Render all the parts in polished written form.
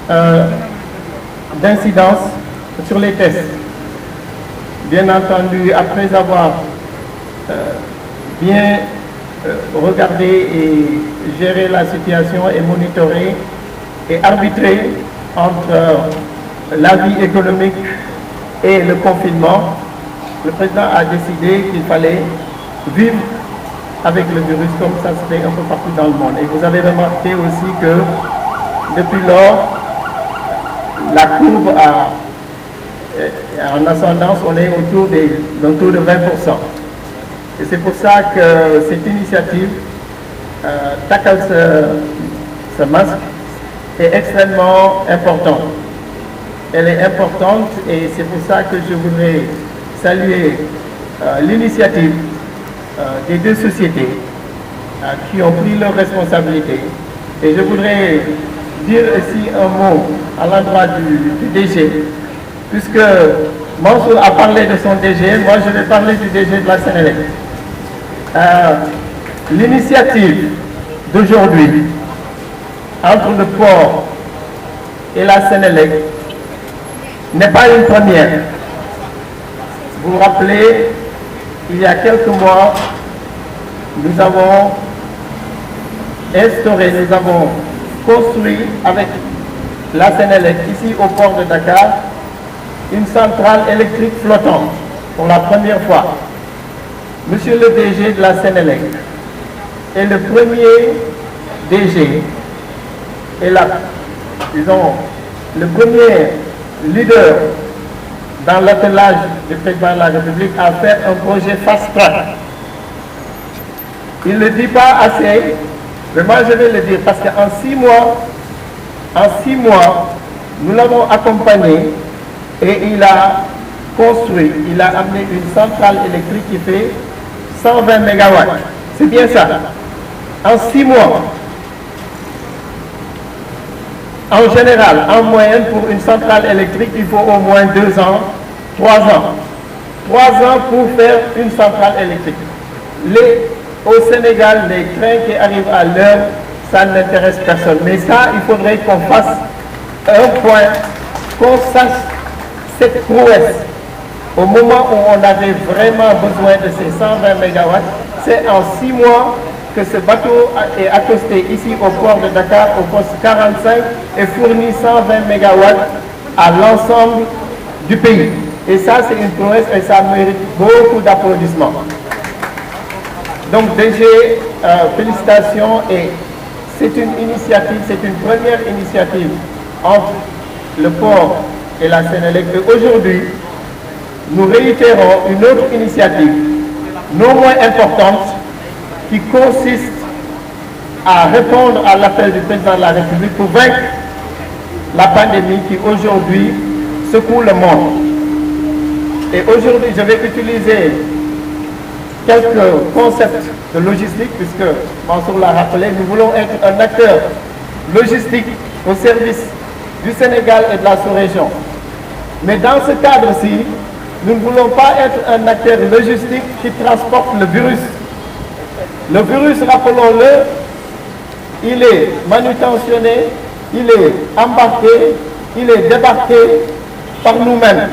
d'incidence sur les tests. Bien entendu, après avoir bien regardé et géré la situation et monitorer et arbitrer entre la vie économique et le confinement, le président a décidé qu'il fallait vivre avec le virus comme ça se fait un peu partout dans le monde. Et vous avez remarqué aussi que depuis lors, la courbe en ascendance, on est autour d'un taux de 20%. Et c'est pour ça que cette initiative, Tackle ce masque, est extrêmement importante. Elle est importante et c'est pour ça que je voudrais saluer l'initiative des deux sociétés qui ont pris leurs responsabilités. Et je voudrais dire aussi un mot à l'endroit du DG, puisque Mansour a parlé de son DG, moi je vais parler du DG de la Sénélec. L'initiative d'aujourd'hui entre le port et la Sénélec n'est pas une première. Vous vous rappelez, il y a quelques mois, nous avons instauré, nous avons construit avec la Sénélec ici au port de Dakar une centrale électrique flottante pour la première fois. Monsieur le DG de la Sénélec est le premier DG et le premier leader dans l'attelage du président de la République à faire un projet fast-track. Il ne le dit pas assez, mais moi je vais le dire parce qu'en 6 mois, nous l'avons accompagné et il a construit, il a amené une centrale électrique qui fait 120 MW. C'est bien ça. En 6 mois. En général, en moyenne, pour une centrale électrique, il faut au moins 2 ans, 3 ans. 3 ans pour faire une centrale électrique. Au Sénégal, les trains qui arrivent à l'heure, ça n'intéresse personne. Mais ça, il faudrait qu'on fasse un point, qu'on sache cette prouesse. Au moment où on avait vraiment besoin de ces 120 MW, c'est en 6 mois que ce bateau est accosté ici au port de Dakar, au poste 45, et fournit 120 MW à l'ensemble du pays. Et ça, c'est une prouesse et ça mérite beaucoup d'applaudissements. Donc, DG, félicitations, et c'est une initiative, c'est une première initiative entre le port et la Sénélec. Et aujourd'hui, nous réitérons une autre initiative, non moins importante, qui consiste à répondre à l'appel du président de la République pour vaincre la pandémie qui aujourd'hui secoue le monde. Et aujourd'hui, je vais utiliser quelques concepts de logistique, puisque Mansour l'a rappelé, nous voulons être un acteur logistique au service du Sénégal et de la sous-région. Mais dans ce cadre-ci, nous ne voulons pas être un acteur logistique qui transporte le virus. Le virus, rappelons-le, il est manutentionné, il est embarqué, il est débarqué par nous-mêmes.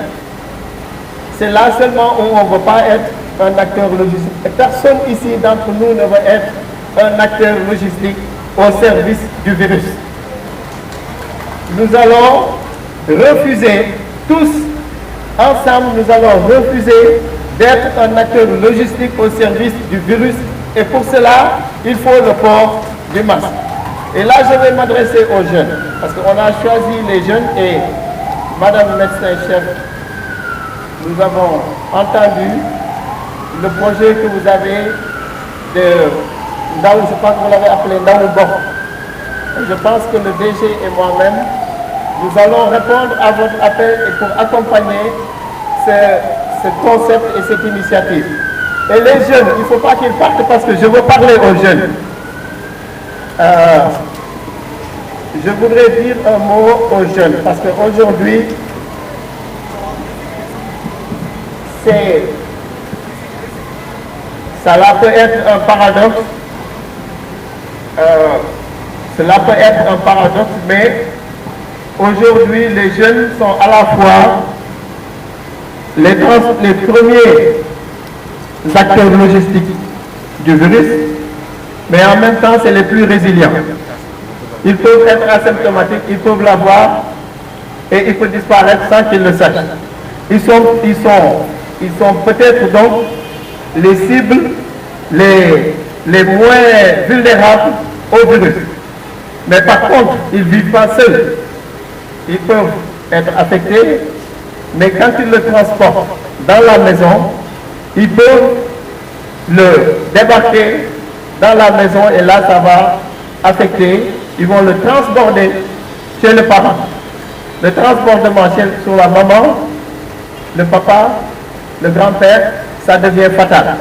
C'est là seulement où on ne veut pas être un acteur logistique. Et personne ici d'entre nous ne veut être un acteur logistique au service du virus. Nous allons refuser, tous ensemble, nous allons refuser d'être un acteur logistique au service du virus. Et pour cela, il faut le port du masque. Et là, je vais m'adresser aux jeunes, parce qu'on a choisi les jeunes et Madame médecin-chef, nous avons entendu le projet que vous avez de Ndaou, je pense que vous l'avez appelé Ndaou Bok. Je pense que le DG et moi-même, nous allons répondre à votre appel et pour accompagner ce concept et cette initiative. Et les jeunes, il ne faut pas qu'ils partent parce que je veux parler aux jeunes. Je voudrais dire un mot aux jeunes parce qu'aujourd'hui, cela peut être un paradoxe. Cela peut être un paradoxe, mais aujourd'hui, les jeunes sont à la fois les premiers acteurs logistiques du virus, mais en même temps, c'est les plus résilients. Ils peuvent être asymptomatiques, ils peuvent l'avoir et ils peuvent disparaître sans qu'ils le sachent. Ils sont peut-être donc les cibles les moins vulnérables au virus. Mais par contre, ils ne vivent pas seuls. Ils peuvent être affectés, mais quand ils le transportent dans la maison, ils peuvent le débarquer dans la maison et là, ça va affecter. Ils vont le transborder chez le parent. Le transbordement sur la maman, le papa, le grand-père, ça devient fatal.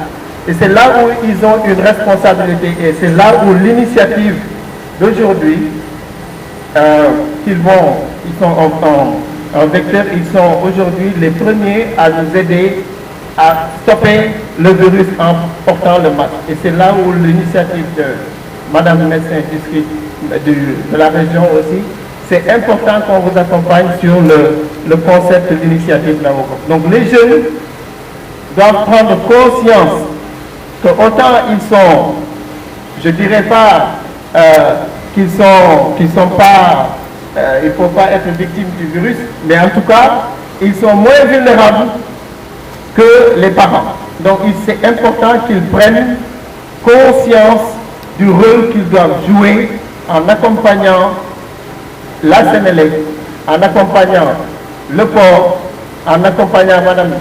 Et c'est là où ils ont une responsabilité et c'est là où l'initiative d'aujourd'hui, ils sont en vecteur, ils sont aujourd'hui les premiers à nous aider à stopper le virus en portant le masque. Et c'est là où l'initiative de Madame le médecin de la région aussi, c'est important qu'on vous accompagne sur le concept de l'initiative Namoko. Donc les jeunes doivent prendre conscience que autant ils sont, je ne dirais pas qu'ils sont pas, il ne faut pas être victime du virus, mais en tout cas, ils sont moins vulnérables que les parents. Donc c'est important qu'ils prennent conscience du rôle qu'ils doivent jouer en accompagnant la Sénélec, en accompagnant le port, en accompagnant Madame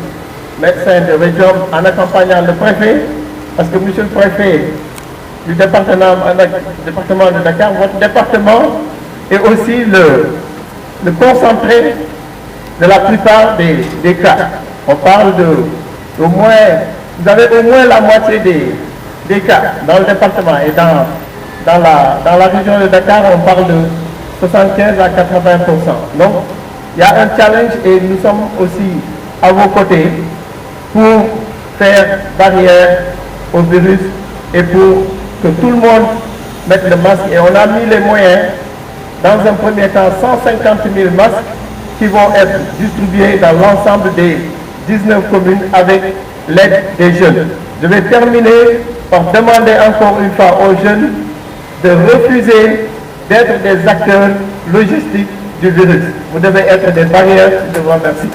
médecin de région, en accompagnant le préfet, parce que monsieur le préfet du département de Dakar, votre département est aussi le concentré de la plupart des cas. On parle de au moins, vous avez au moins la moitié des cas dans le département et dans la région de Dakar, on parle de 75 à 80%. Donc, il y a un challenge et nous sommes aussi à vos côtés pour faire barrière au virus et pour que tout le monde mette le masque. Et on a mis les moyens, dans un premier temps, 150 000 masques qui vont être distribués dans l'ensemble des 19 communes avec l'aide des jeunes. Je vais terminer par demander encore une fois aux jeunes de refuser d'être des acteurs logistiques du virus. Vous devez être des barrières. Je vous remercie.